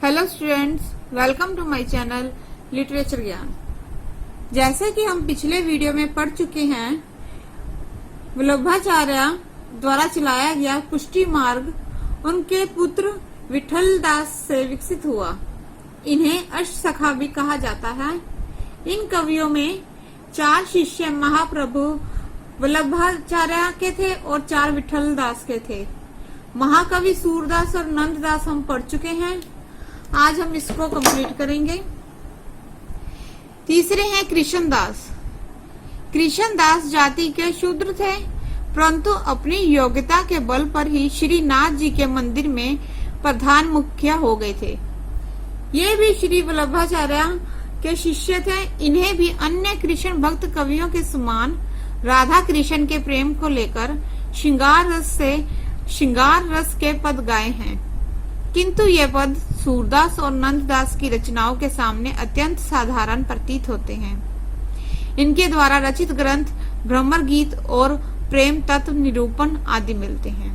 Hello students, welcome to my channel literature ज्ञान। जैसे कि हम पिछले वीडियो में पढ़ चुके हैं, वल्लभाचार्य द्वारा चलाया गया पुष्टि मार्ग उनके पुत्र विठल दास से विकसित हुआ। इन्हें अष्टसखा भी कहा जाता है। इन कवियों में 4 शिष्य महाप्रभु वल्लभाचार्य के थे और 4 विठल दास के थे। महाकवि सूरदास और नंददास हम पढ़ चुके हैं। आज हम इसको कंप्लीट करेंगे। तीसरे हैं कृष्णदास। कृष्णदास जाति के शूद्र थे, परंतु अपनी योग्यता के बल पर ही श्री नाथ जी के मंदिर में प्रधान मुखिया हो गए थे। ये भी श्री वल्लभाचार्य के शिष्य थे। इन्हें भी अन्य कृष्ण भक्त कवियों के समान राधा कृष्ण के प्रेम को लेकर श्रृंगार रस के पद गाए हैं, किंतु ये पद सूरदास और नंददास की रचनाओं के सामने अत्यंत साधारण प्रतीत होते हैं। इनके द्वारा रचित ग्रंथ भ्रमर गीत और प्रेम तत्व निरूपण आदि मिलते हैं।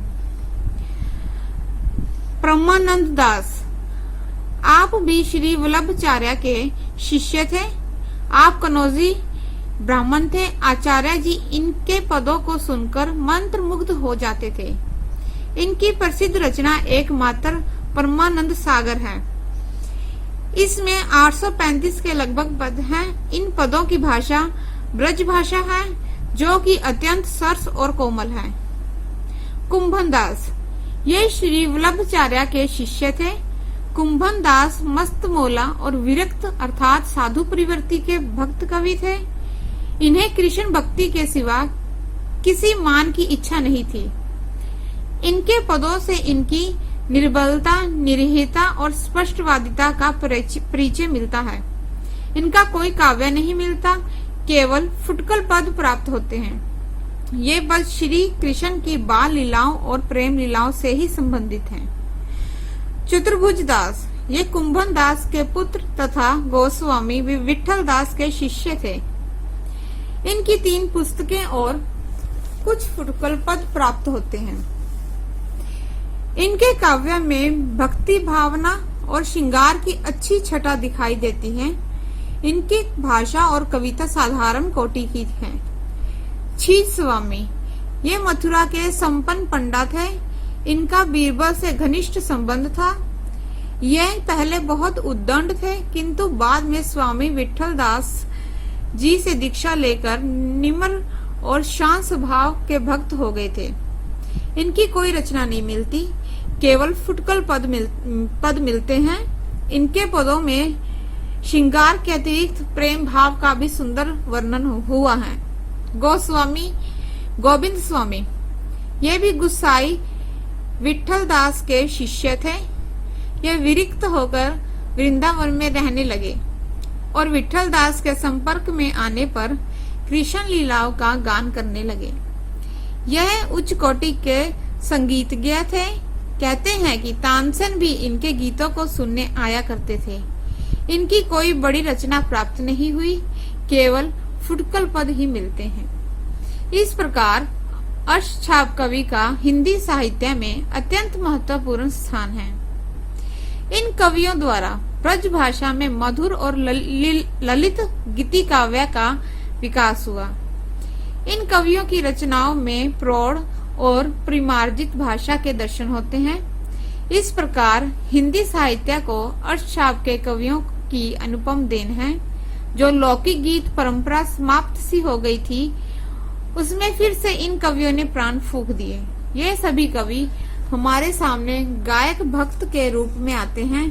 परमानंद दास, आप भी श्री वल्लभाचार्य के शिष्य थे। आप कनौजी ब्राह्मण थे। आचार्य जी इनके पदों को सुनकर मंत्रमुग्ध हो जाते थे। इनकी प्रसिद्ध रचना एकमात्र परमानंद सागर है। इसमें 835 के लगभग पद हैं। इन पदों की भाषा ब्रज भाषा है, जो कि अत्यंत सरस और कोमल है। कुंभन दास, ये श्री वल्लभाचार्य के शिष्य थे। कुंभन दास मस्तमौला और विरक्त अर्थात साधु प्रवृत्ति के भक्त कवि थे। इन्हें कृष्ण भक्ति के सिवा किसी मान की इच्छा नहीं थी। इनके पदों से इनकी निर्बलता, निरहिता और स्पष्टवादिता का परिचय मिलता है। इनका कोई काव्य नहीं मिलता, केवल फुटकल पद प्राप्त होते हैं। ये पद श्री कृष्ण की बाल लीलाओं और प्रेम लीलाओं से ही संबंधित हैं। चतुर्भुज दास, ये कुंभन दास के पुत्र तथा गोस्वामी विठल दास के शिष्य थे। इनकी 3 पुस्तकें और कुछ फुटकल पद प्राप्त होते हैं। इनके काव्य में भक्ति भावना और श्रृंगार की अच्छी छटा दिखाई देती है। इनकी भाषा और कविता साधारण कोटि की है। छीज स्वामी, ये मथुरा के संपन्न पंडित थे। इनका बीरबल से घनिष्ठ संबंध था। यह पहले बहुत उद्दंड थे, किंतु बाद में स्वामी विठल दास जी से दीक्षा लेकर निम्र और शांत स्वभाव के भक्त हो गए थे। इनकी कोई रचना नहीं मिलती, केवल फुटकल पद मिलते हैं। इनके पदों में श्रृंगार के अतिरिक्त प्रेम भाव का भी सुंदर वर्णन हुआ है। गोस्वामी गोविंद स्वामी, ये भी गुस्साई विठल दास के शिष्य थे। ये विरक्त होकर वृंदावन में रहने लगे और विठल दास के संपर्क में आने पर कृष्ण लीलाओं का गान करने लगे। यह उच्च कोटि के संगीतज्ञ थे। कहते हैं कि तानसेन भी इनके गीतों को सुनने आया करते थे। इनकी कोई बड़ी रचना प्राप्त नहीं हुई, केवल फुटकल पद ही मिलते हैं। इस प्रकार अष्टछाप कवि का हिंदी साहित्य में अत्यंत महत्वपूर्ण स्थान है। इन कवियों द्वारा ब्रज भाषा में मधुर और ललित गीति काव्य का विकास हुआ। इन कवियों की रचनाओं में प्रौढ़ और परिमार्जित भाषा के दर्शन होते हैं। इस प्रकार हिंदी साहित्य को अष्टछाप के कवियों की अनुपम देन है। जो लौकिक गीत परंपरा समाप्त सी हो गई थी, उसमें फिर से इन कवियों ने प्राण फूंक दिए। ये सभी कवि हमारे सामने गायक भक्त के रूप में आते हैं।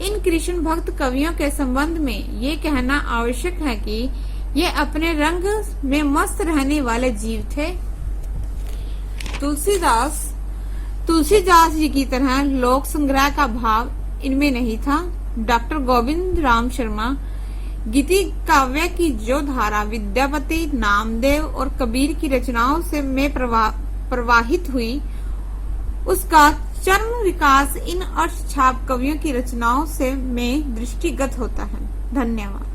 इन कृष्ण भक्त कवियों के संबंध में ये कहना आवश्यक है कि ये अपने रंग में मस्त रहने वाले जीव थे। तुलसीदास जी की तरह लोक संग्रह का भाव इनमें नहीं था। डॉक्टर गोविंद राम शर्मा गीति काव्य की जो धारा विद्यापति, नामदेव और कबीर की रचनाओं से में प्रवाहित हुई, उसका चरम विकास इन अष्टछाप कवियों की रचनाओं से में दृष्टिगत होता है। धन्यवाद।